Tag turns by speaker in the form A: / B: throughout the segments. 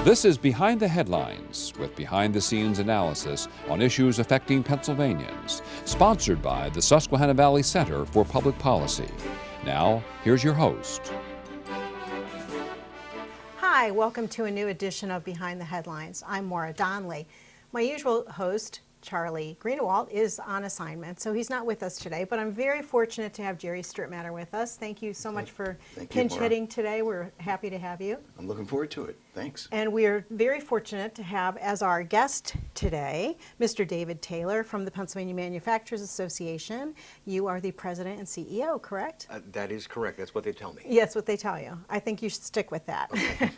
A: This is Behind the Headlines, with behind-the-scenes analysis on issues affecting Pennsylvanians, sponsored by the Susquehanna Valley Center for Public Policy. Now, here's your host.
B: Hi, welcome to a new edition of Behind the Headlines. I'm Maura Donley. My usual host, Charlie Greenewalt, is on assignment, so he's not with us today, but I'm very fortunate to have Jere Strittmatter with us. Thank you so much for pinch hitting today. We're happy to have you.
C: I'm looking forward to it. Thanks.
B: And we are very fortunate to have as our guest today, Mr. David Taylor from the Pennsylvania Manufacturers Association. You are the president and CEO, correct?
D: That is correct. That's what they tell me.
B: Yes, what they tell you. I think you should stick with that. Okay.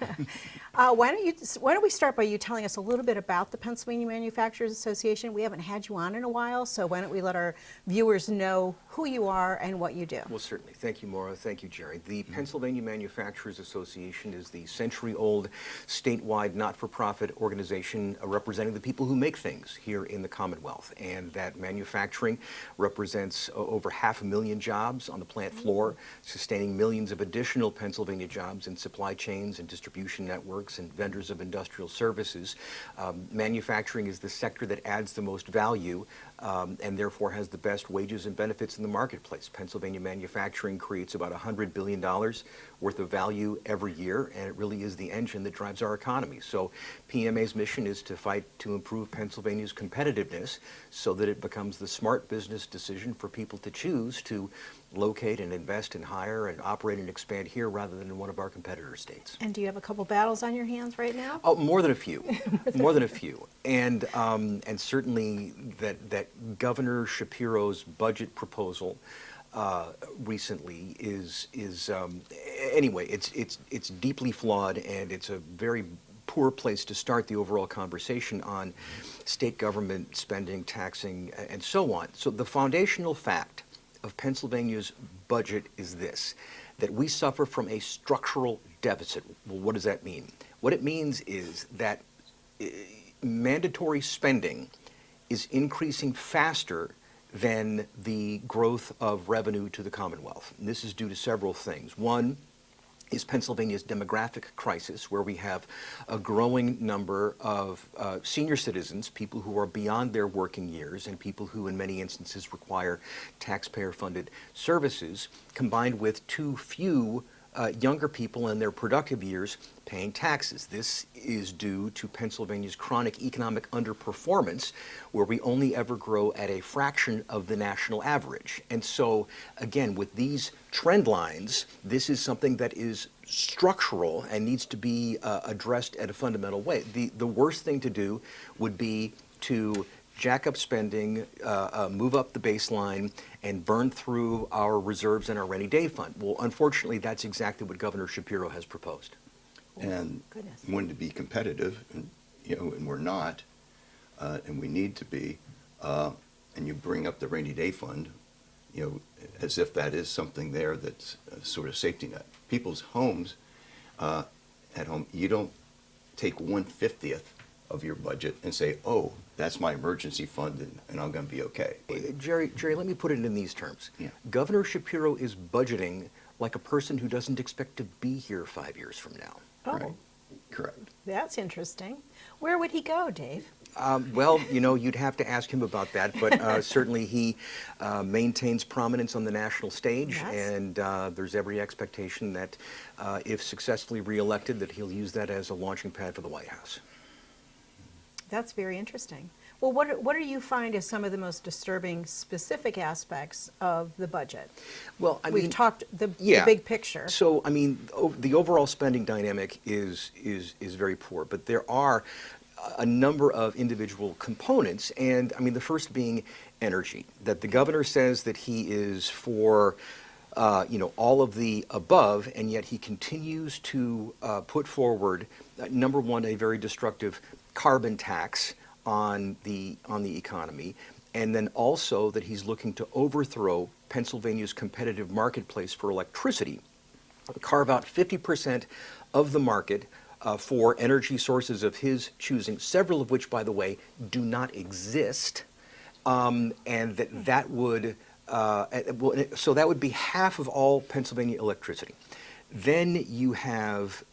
B: Why don't we start by you telling us a little bit about the Pennsylvania Manufacturers Association? We haven't had you on in a while, so why don't we let our viewers know who you are and what you do?
D: Well, certainly. Thank you, Maura. Thank you, Jere. The Pennsylvania Manufacturers Association is the century-old statewide not-for-profit organization representing the people who make things here in the Commonwealth. And that manufacturing represents over 500,000 jobs on the plant floor, sustaining millions of additional Pennsylvania jobs in supply chains and distribution networks and vendors of industrial services. Manufacturing is the sector that adds the most value and therefore has the best wages and benefits in the marketplace. Pennsylvania manufacturing creates about $100 billion worth of value every year, and it really is the engine that drives our economy. So PMA's mission is to fight to improve Pennsylvania's competitiveness so that it becomes the smart business decision for people to choose to locate and invest and hire and operate and expand here rather than in one of our competitor states.
B: And do you have a couple battles on your hands right now?
D: Oh, more than a few. More than a few. And certainly that Governor Shapiro's budget proposal recently is anyway, it's deeply flawed, and it's a very poor place to start the overall conversation on state government spending, taxing, and so on. So the foundational fact of Pennsylvania's budget is this, that we suffer from a structural deficit. Well, what does that mean? What it means is that mandatory spending is increasing faster than the growth of revenue to the Commonwealth. And this is due to several things. One is Pennsylvania's demographic crisis, where we have a growing number of senior citizens, people who are beyond their working years and people who in many instances require taxpayer-funded services, combined with too few younger people in their productive years paying taxes. This is due to Pennsylvania's chronic economic underperformance, where we only ever grow at a fraction of the national average. And so, again, with these trend lines, this is something that is structural and needs to be addressed at a fundamental way. The worst thing to do would be to jack up spending, move up the baseline, and burn through our reserves and our rainy day fund. Well, unfortunately, that's exactly what Governor Shapiro has proposed.
C: And when to be competitive, and, and we're not, and we need to be, and you bring up the rainy day fund, as if that is something there that's a sort of safety net. People's homes, at home, you don't take 1/50th of your budget and say, oh, that's my emergency fund and I'm going to be okay.
D: Jere, let me put it in these terms.
C: Yeah.
D: Governor Shapiro is budgeting like a person who doesn't expect to be here 5 years from now.
B: Oh,
C: Right. Correct.
B: that's interesting. Where would he go, Dave?
D: Well, you'd have to ask him about that, but certainly he maintains prominence on the national stage,
B: Yes.
D: and there's every expectation that if successfully reelected, that he'll use that as a launching pad for the White House.
B: That's very interesting. Well, what do you find as some of the most disturbing specific aspects of the budget?
D: Well,
B: We've talked the big picture.
D: So, the overall spending dynamic is very poor, but there are a number of individual components, and the first being energy. That the governor says that he is for all of the above, and yet he continues to put forward, number one, a very destructive carbon tax on the economy, and then also that he's looking to overthrow Pennsylvania's competitive marketplace for electricity, carve out 50% of the market for energy sources of his choosing, several of which, by the way, do not exist, and that would so that would be half of all Pennsylvania electricity. Then you have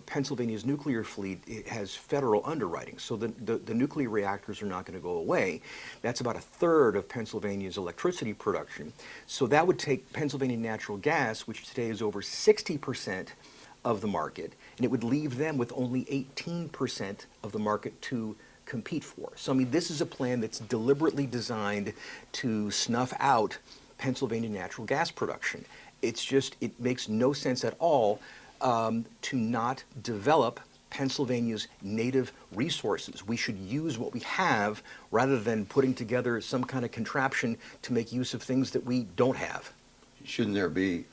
D: Pennsylvania's nuclear fleet. It has federal underwriting, so the nuclear reactors are not going to go away. That's about a third of Pennsylvania's electricity production. So that would take Pennsylvania natural gas, which today is over 60% of the market, and it would leave them with only 18% of the market to compete for. So, I mean, this is a plan that's deliberately designed to snuff out Pennsylvania natural gas production. It's just, it makes no sense at all to not develop Pennsylvania's native resources. We should use what we have rather than putting together some kind of contraption to make use of things that we don't have.
C: Shouldn't there be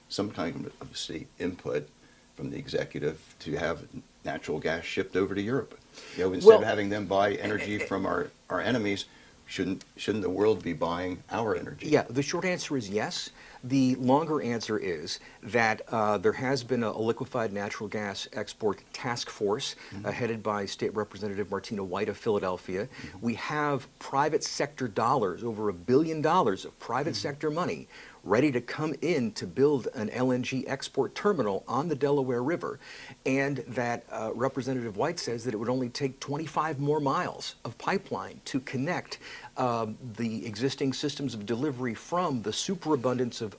C: some kind of state input from the executive to have natural gas shipped over to Europe? You know, instead of having them buy energy from our enemies, shouldn't the world be buying our energy?
D: Yeah, the short answer is yes. The longer answer is that there has been a liquefied natural gas export task force headed by State Representative Martina White of Philadelphia. We have private sector dollars, over $1 billion of private sector money, ready to come in to build an LNG export terminal on the Delaware River, and that Representative White says that it would only take 25 more miles of pipeline to connect the existing systems of delivery from the superabundance of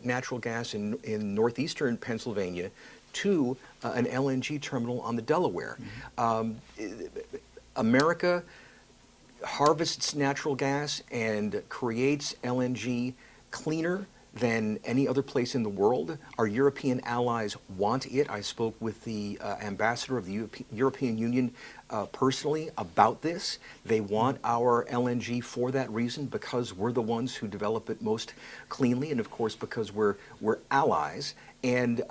D: natural gas in northeastern Pennsylvania to an LNG terminal on the Delaware. America harvests natural gas and creates LNG cleaner than any other place in the world. Our European allies want it. I spoke with the ambassador of the European Union personally about this. They want our LNG for that reason, because we're the ones who develop it most cleanly, and of course because we're allies. And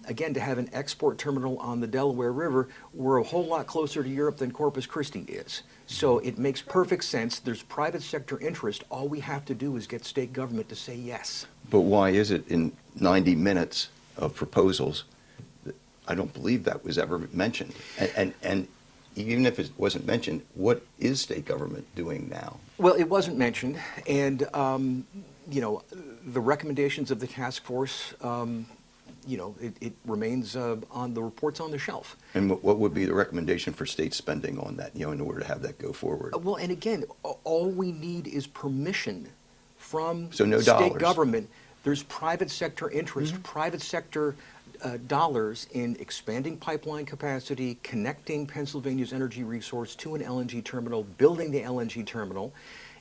D: again, to have an export terminal on the Delaware River, we're a whole lot closer to Europe than Corpus Christi is. So it makes perfect sense. There's private sector interest. All we have to do is get state government to say yes.
C: But why is it in 90 minutes of proposals, I don't believe that was ever mentioned? And even if it wasn't mentioned, what is state government doing now?
D: Well, it wasn't mentioned, and you know, the recommendations of the task force, you know, it remains on the reports on the shelf.
C: And what would be the recommendation for state spending on that, you know, in order to have that go forward?
D: Well, and again, all we need is permission from
C: So no
D: state
C: dollars.
D: government. There's private sector interest, private sector dollars in expanding pipeline capacity, connecting Pennsylvania's energy resource to an LNG terminal, building the LNG terminal.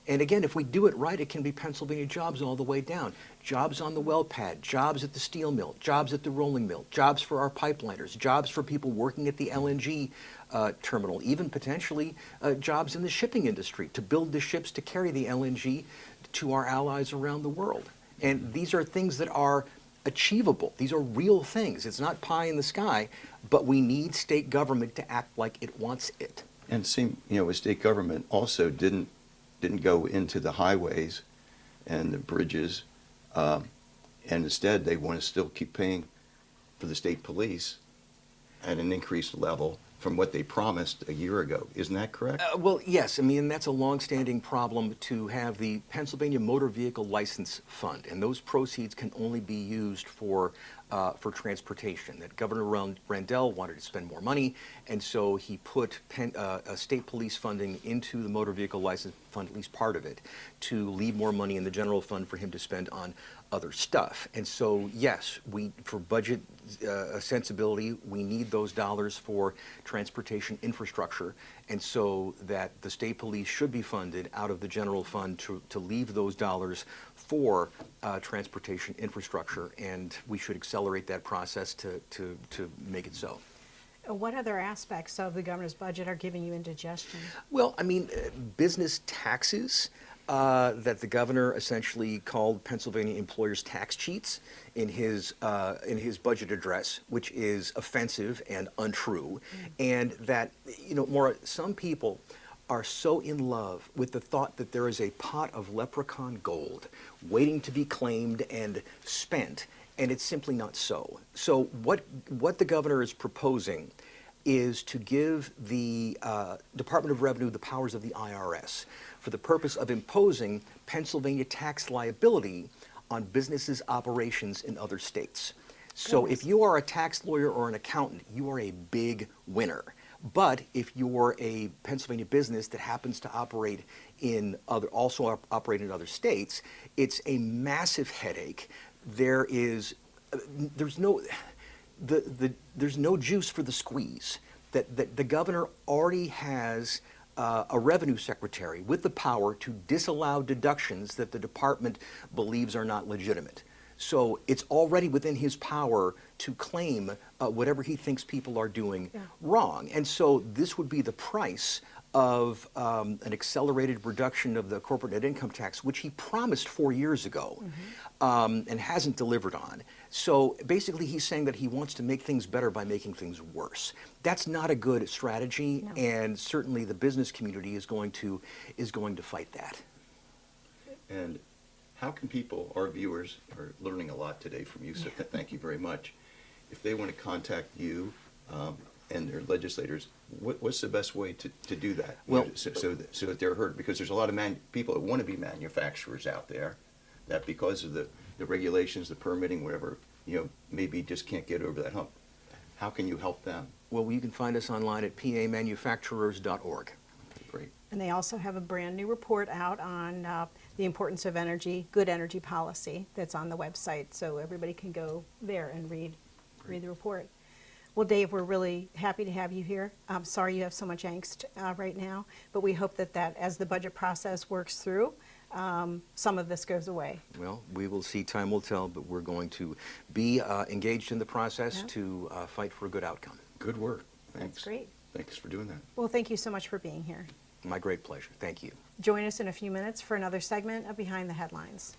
D: And again, if we do it right, it can be Pennsylvania jobs all the way down. Jobs on the well pad, jobs at the steel mill, jobs at the rolling mill, jobs for our pipeliners, jobs for people working at the LNG terminal, even potentially jobs in the shipping industry to build the ships to carry the LNG to our allies around the world. And these are things that are achievable. These are real things. It's not pie in the sky, but we need state government to act like it wants it.
C: And seem, you know, a state government also didn't go into the highways and the bridges, and instead they want to still keep paying for the state police at an increased level from what they promised a year ago. Isn't that correct?
D: Well, yes. I mean, that's a longstanding problem to have the Pennsylvania Motor Vehicle License Fund, and those proceeds can only be used for transportation. That Governor Rendell wanted to spend more money, and so he put state police funding into the Motor Vehicle License Fund, at least part of it, to leave more money in the general fund for him to spend on other stuff. And so, yes, for budget sensibility, we need those dollars for transportation infrastructure, and so that the state police should be funded out of the general fund to leave those dollars for transportation infrastructure, and we should accelerate that process to make it so.
B: What other aspects of the governor's budget are giving you indigestion?
D: Well, I mean, business taxes that the governor essentially called Pennsylvania employers' tax cheats in his budget address, which is offensive and untrue, and that, you know, Maura, some people are so in love with the thought that there is a pot of leprechaun gold waiting to be claimed and spent, and it's simply not so. So what the governor is proposing is to give the Department of Revenue the powers of the IRS for the purpose of imposing Pennsylvania tax liability on businesses' operations in other states. So
B: Goodness.
D: if you are a tax lawyer or an accountant, you are a big winner. But if you're a Pennsylvania business that happens to operate in operate in other states, it's a massive headache. There's no juice for the squeeze. That the governor already has a revenue secretary with the power to disallow deductions that the department believes are not legitimate. So it's already within his power to claim whatever he thinks people are doing wrong. And so this would be the price of an accelerated reduction of the corporate net income tax, which he promised 4 years ago and hasn't delivered on. So basically he's saying that he wants to make things better by making things worse. That's not a good strategy, and certainly the business community is going to fight that.
C: And how can people, our viewers are learning a lot today from you, so thank you very much. If they want to contact you and their legislators, what's the best way to do that?
D: Well,
C: so that they're heard, because there's a lot of people that want to be manufacturers out there that, because of the regulations, the permitting, whatever, maybe just can't get over that hump. How can you help them?
D: Well, you can find us online at pamanufacturers.org.
C: Great.
B: And they also have a brand new report out on the importance of good energy policy that's on the website, so everybody can go there and read the report. Well, Dave, we're really happy to have you here. I'm sorry you have so much angst right now, but we hope that as the budget process works through, some of this goes away.
D: Well, we will see. Time will tell, but we're going to be engaged in the process to fight for a good outcome.
C: Good work. Thanks.
B: That's great.
C: Thanks for doing that.
B: Well, thank you so much for being here.
D: My great pleasure. Thank you.
B: Join us in a few minutes for another segment of Behind the Headlines.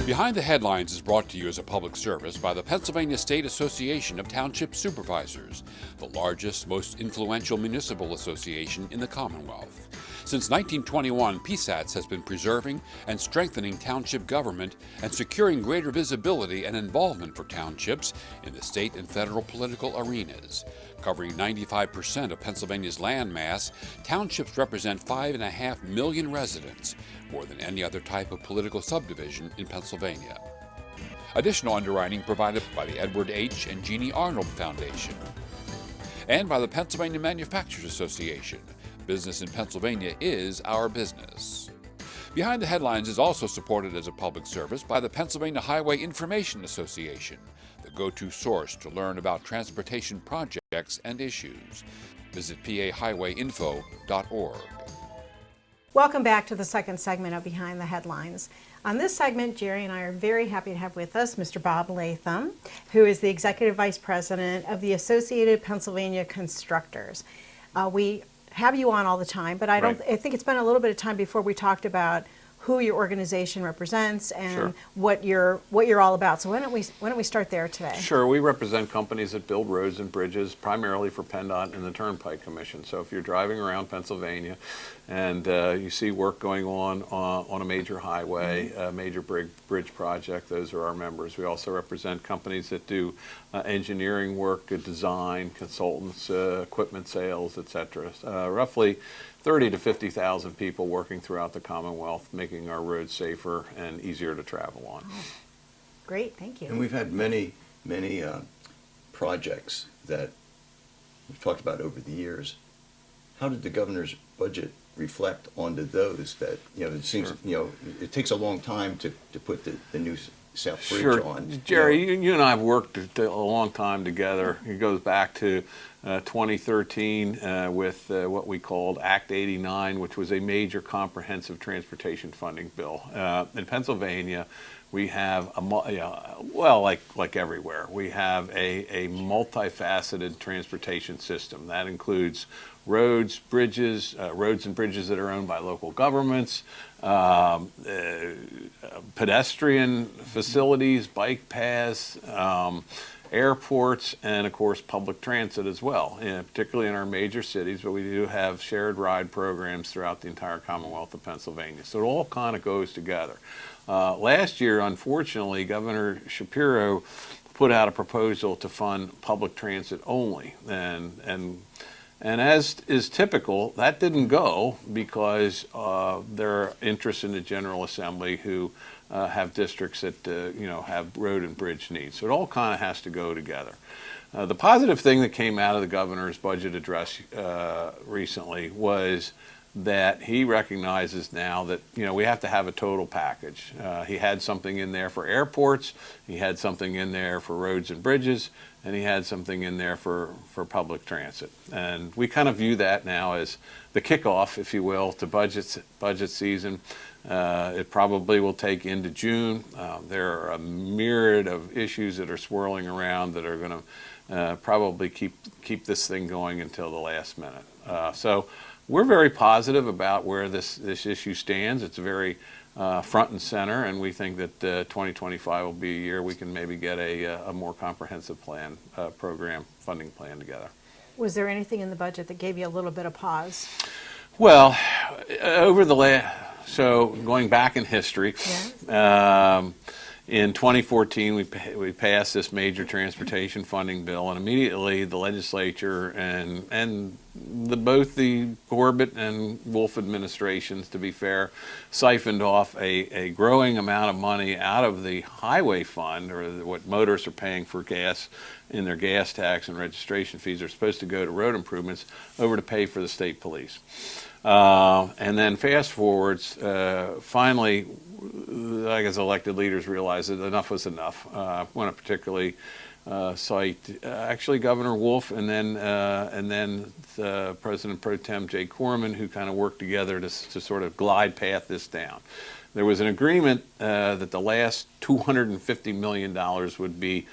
A: Behind the Headlines is brought to you as a public service by the Pennsylvania State Association of Township Supervisors, the largest, most influential municipal association in the Commonwealth. Since 1921, PSATS has been preserving and strengthening township government and securing greater visibility and involvement for townships in the state and federal political arenas. Covering 95% of Pennsylvania's land mass, townships represent 5.5 million residents, more than any other type of political subdivision in Pennsylvania. Additional underwriting provided by the Edward H. and Jeannie Arnold Foundation and by the Pennsylvania Manufacturers Association. Business in Pennsylvania is our business. Behind the Headlines is also supported as a public service by the Pennsylvania Highway Information Association, the go-to source to learn about transportation projects and issues. Visit pahighwayinfo.org.
B: Welcome back to the second segment of Behind the Headlines. On this segment, Jerry and I are very happy to have with us Mr. Bob Latham, who is the Executive Vice President of the Associated Pennsylvania Constructors. We have you on all the time, but I think it's been a little bit of time before we talked about who your organization represents and what you're all about. So why don't we start there today?
E: Sure. We represent companies that build roads and bridges primarily for PennDOT and the Turnpike Commission. So if you're driving around Pennsylvania and you see work going on a major highway, a major bridge project, those are our members. We also represent companies that do engineering work, design, consultants, equipment sales, etc. Roughly 30 to 50,000 people working throughout the Commonwealth, making our roads safer and easier to travel on.
B: Oh, great, thank you.
C: And we've had many projects that we've talked about over the years. How did the governor's budget reflect onto those that, it seems, it takes a long time to put the new South Bridge on?
E: Jerry, you and I have worked a long time together. It goes back to 2013 with what we called Act 89, which was a major comprehensive transportation funding bill. In Pennsylvania, we have, like everywhere, we have a multifaceted transportation system. That includes roads and bridges that are owned by local governments, pedestrian facilities, bike paths, airports, and of course public transit as well, particularly in our major cities, but we do have shared ride programs throughout the entire Commonwealth of Pennsylvania. So it all kind of goes together. Last year, unfortunately, Governor Shapiro put out a proposal to fund public transit only, and as is typical, that didn't go because there are interests in the General Assembly who have districts that have road and bridge needs. So it all kind of has to go together. The positive thing that came out of the governor's budget address recently was that he recognizes now that we have to have a total package. He had something in there for airports, he had something in there for roads and bridges, and he had something in there for public transit. And we kind of view that now as the kickoff, if you will, to budget season. It probably will take into June. There are a myriad of issues that are swirling around that are going to probably keep this thing going until the last minute. So we're very positive about where this issue stands. It's very front and center, and we think that 2025 will be a year we can maybe get a more comprehensive plan, program, funding plan together.
B: Was there anything in the budget that gave you a little bit of pause?
E: Well, so going back in history, in 2014 we passed this major transportation funding bill, and immediately the legislature and both the Corbett and Wolf administrations, to be fair, siphoned off a growing amount of money out of the highway fund, or what motorists are paying for gas in their gas tax and registration fees are supposed to go to road improvements, over to pay for the state police. And then fast forwards, finally, I guess elected leaders realized that enough was enough. I want to particularly cite actually Governor Wolf and then President Pro Tem Jay Corman, who kind of worked together to sort of glide path this down. There was an agreement that the last $250 million would be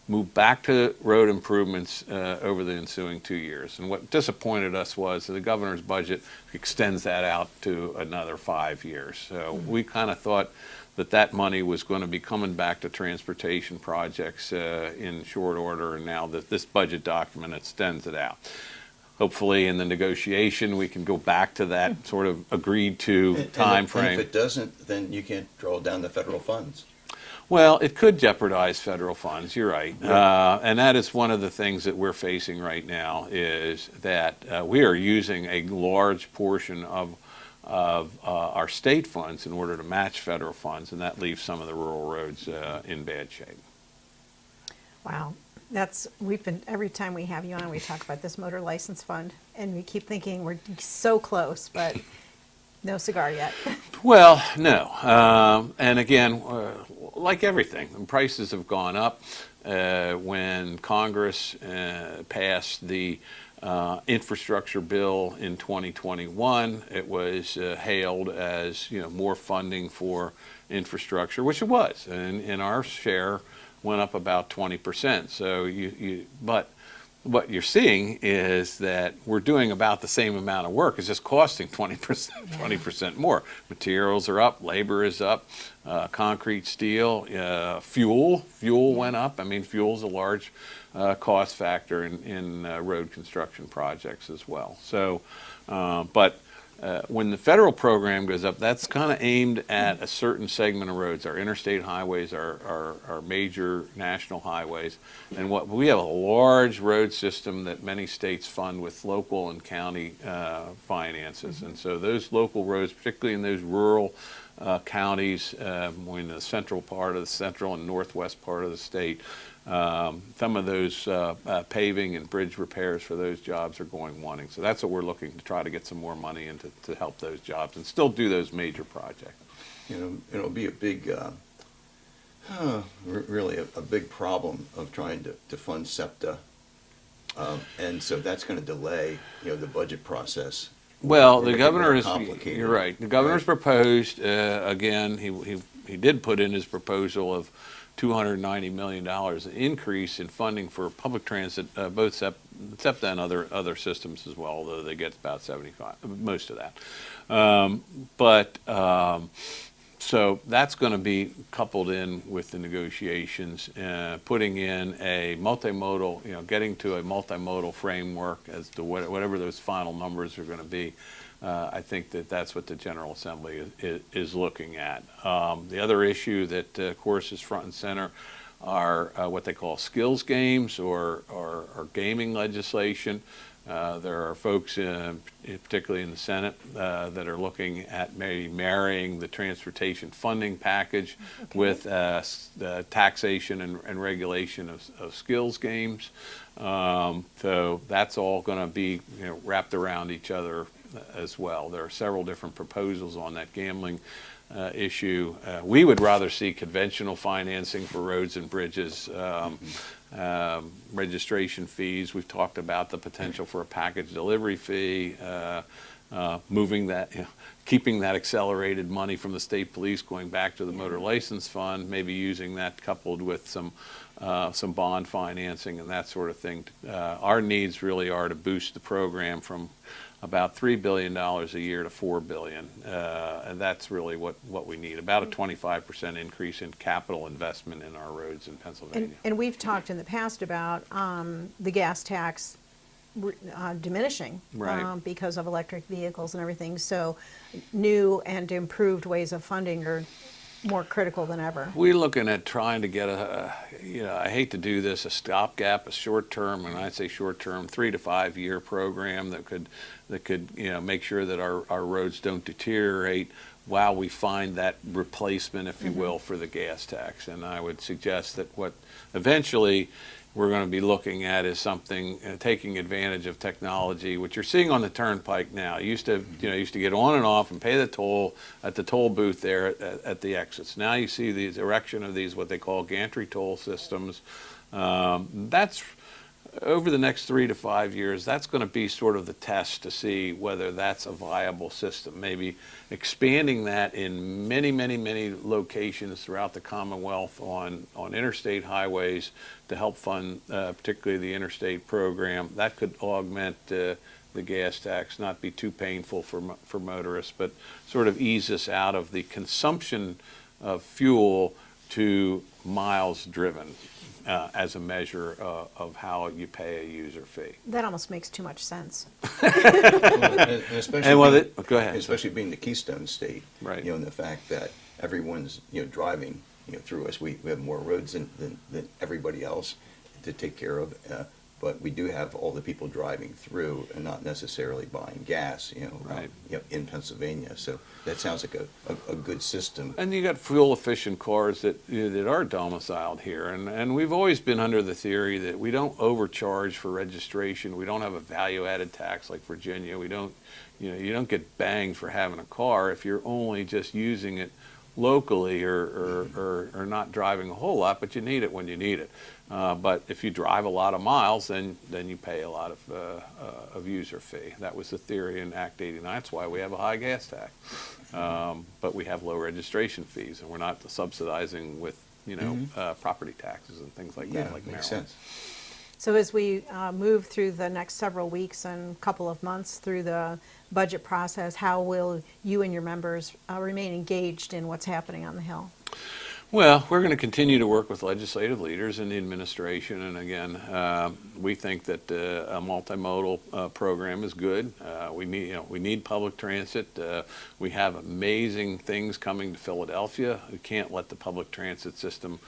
E: moved back to road improvements over the ensuing 2 years. And what disappointed us was that the governor's budget extends that out to another 5 years. So we kind of thought that money was going to be coming back to transportation projects in short order, and now that this budget document extends it out. Hopefully in the negotiation we can go back to that sort of agreed to time frame.
C: And if it doesn't, then you can't draw down the federal funds.
E: Well, it could jeopardize federal funds, you're right. And that is one of the things that we're facing right now, is that we are using a large portion of our state funds in order to match federal funds, and that leaves some of the rural roads in bad shape.
B: Wow. Every time we have you on, we talk about this motor license fund, and we keep thinking we're so close, but no cigar yet.
E: Well, no. And again, like everything, prices have gone up. When Congress passed the infrastructure bill in 2021, it was hailed as more funding for infrastructure, which it was, and our share went up about 20%. So but what you're seeing is that we're doing about the same amount of work. It's just costing 20% more. Materials are up, labor is up, concrete, steel, fuel went up. I mean, fuel's a large cost factor in road construction projects as well. So, but when the federal program goes up, that's kind of aimed at a certain segment of roads, our interstate highways, our major national highways. And we have a large road system that many states fund with local and county finances. And so those local roads, particularly in those rural counties, in the central and northwest part of the state, some of those paving and bridge repairs for those jobs are going wanting. So that's what we're looking to try to get some more money into to help those jobs and still do those major projects.
C: It'll be a big, really a big problem of trying to fund SEPTA, and so that's going to delay the budget process.
E: Well, the governor you're right. The governor's proposed, again, he did put in his proposal of $290 million increase in funding for public transit, both SEPTA and other systems as well, although they get about 75, most of that. So that's going to be coupled in with the negotiations, putting in a multimodal, getting to a multimodal framework as to whatever those final numbers are going to be. I think that's what the General Assembly is looking at. The other issue that, of course, is front and center our what they call skills games or gaming legislation. There are folks, particularly in the Senate, that are looking at maybe marrying the transportation funding package with taxation and regulation of skills games. So that's all going to be wrapped around each other as well. There are several different proposals on that gambling issue. We would rather see conventional financing for roads and bridges. Registration fees. We've talked about the potential for a package delivery fee, moving that, keeping that accelerated money from the state police going back to the motor license fund, maybe using that coupled with some bond financing and that sort of thing. Our needs really are to boost the program from about $3 billion a year to $4 billion, and that's really what we need. About a 25% increase in capital investment in our roads in Pennsylvania.
B: And we've talked in the past about the gas tax diminishing because of electric vehicles and everything. So new and improved ways of funding are more critical than ever.
E: We're looking at trying to get I hate to do this, a stopgap, a short-term, and I say short-term, 3 to 5 year program that could make sure that our roads don't deteriorate while we find that replacement, if you will, for the gas tax. And I would suggest that what eventually we're going to be looking at is something taking advantage of technology, which you're seeing on the turnpike now. You used to get on and off and pay the toll at the toll booth there at the exits. Now you see the erection of these what they call gantry toll systems. That's over the next 3 to 5 years. That's going to be sort of the test to see whether that's a viable system. Maybe expanding that in many, many, many locations throughout the Commonwealth on interstate highways to help fund particularly the interstate program. That could augment the gas tax, not be too painful for motorists, but sort of ease us out of the consumption of fuel to miles driven as a measure of how you pay a user fee.
B: That almost makes too much sense.
E: Go ahead.
C: Especially being the Keystone State,
E: right?
C: And the fact that everyone's driving through us. We have more roads than everybody else to take care of. But we do have all the people driving through and not necessarily buying gas, in Pennsylvania. So that sounds like a good system.
E: And you got fuel-efficient cars that are domiciled here, and we've always been under the theory that we don't overcharge for registration. We don't have a value-added tax like Virginia. We don't, you don't get banged for having a car if you're only just using it locally or not driving a whole lot, but you need it when you need it. But if you drive a lot of miles, then you pay a lot of user fee. That was the theory in Act 89. That's why we have a high gas tax. But we have low registration fees, and we're not subsidizing with property taxes and things like that, like
C: makes
E: Maryland.
C: sense.
B: So as we move through the next several weeks and couple of months through the budget process, how will you and your members remain engaged in what's happening on the Hill?
E: Well, we're going to continue to work with legislative leaders in the administration, and again, we think that a multimodal program is good. We need public transit. We have amazing things coming to Philadelphia. We can't let the public transit system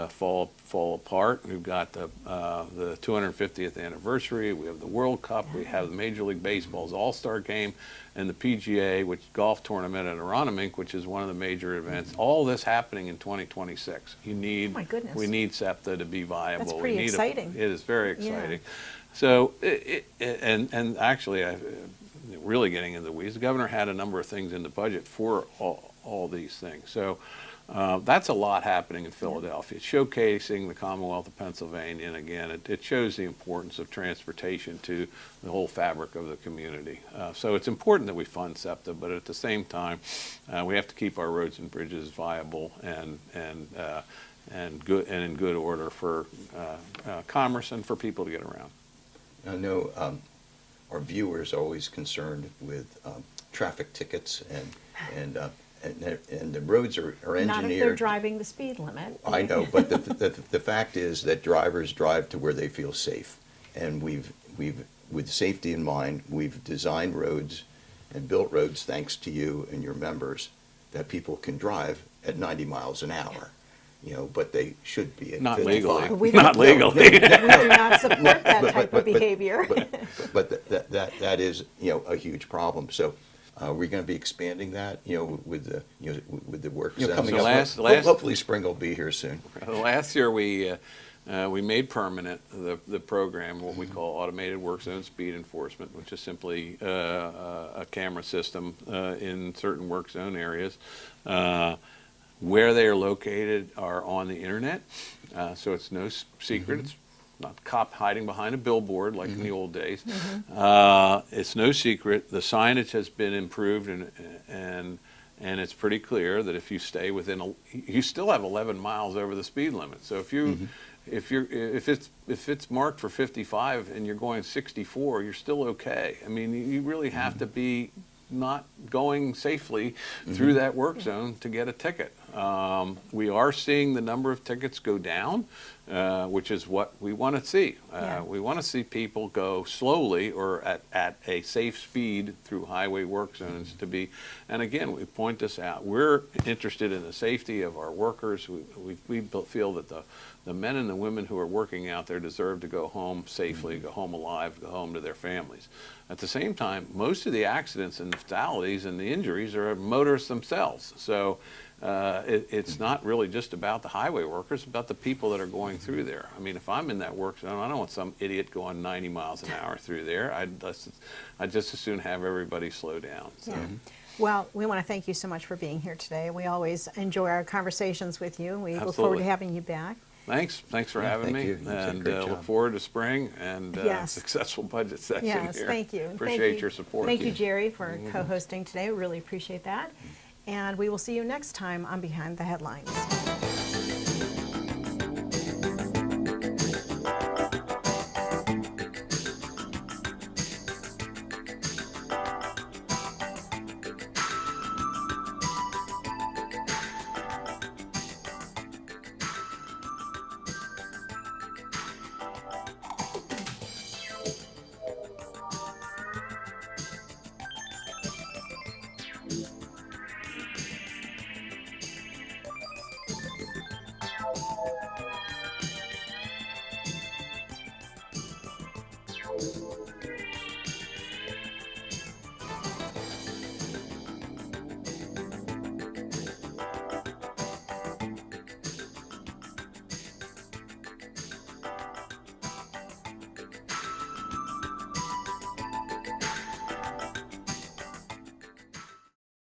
E: fall apart. We've got the 250th anniversary. We have the World Cup. We have the Major League Baseball's All-Star Game, and the PGA, which golf tournament at Aronimink, which is one of the major events. All this happening in 2026.
B: Oh my goodness.
E: We need SEPTA to be viable.
B: That's pretty exciting.
E: It is very exciting.
B: Yeah.
E: So, and actually, really getting into the weeds, the governor had a number of things in the budget for all these things. So. That's a lot happening in Philadelphia. It's showcasing the Commonwealth of Pennsylvania, and again, it shows the importance of transportation to the whole fabric of the community. So it's important that we fund SEPTA, but at the same time, we have to keep our roads and bridges viable and in good order for commerce and for people to get around.
C: I know our viewers are always concerned with traffic tickets and the roads are engineered.
B: Not if they're driving the speed limit.
C: I know, but the fact is that drivers drive to where they feel safe, and we've with safety in mind, we've designed roads and built roads thanks to you and your members that people can drive at 90 miles an hour. but they should be at
E: Not
C: 55.
E: legally.
B: We don't-
E: Not legally.
B: We do not support that type of behavior.
C: But that is, a huge problem. So we're going to be expanding that, with the work
E: coming
C: zones.
E: up. Last-
C: Hopefully spring will be here soon.
E: Last year, we made permanent the program, what we call automated work zone speed enforcement, which is simply a camera system in certain work zone areas. Where they are located are on the internet, so it's no secret. It's not cop hiding behind a billboard like in the old days. It's no secret. The signage has been improved, and it's pretty clear that if you stay within, you still have 11 miles over the speed limit. So if it's marked for 55 and you're going 64, you're still okay. I mean, you really have to be not going safely through that work zone to get a ticket. We are seeing the number of tickets go down, which is what we want to see. We want to see people go slowly or at a safe speed through highway work zones to be, and again, we point this out. We're interested in the safety of our workers. We feel that the men and the women who are working out there deserve to go home safely, go home alive, go home to their families. At the same time, most of the accidents and fatalities and the injuries are motorists themselves. So it's not really just about the highway workers, it's about the people that are going through there. I mean, if I'm in that work zone, I don't want some idiot going 90 miles an hour through there. I'd just as soon have everybody slow down. So.
B: Yeah. Well, we want to thank you so much for being here today. We always enjoy our conversations with you, and we look forward to having you back.
E: Thanks for having me, and look forward to spring and successful budget session here.
B: Yes, thank you.
E: Appreciate your support.
B: Thank you, Jere, for co-hosting today. We really appreciate that. And we will see you next time on Behind the Headlines.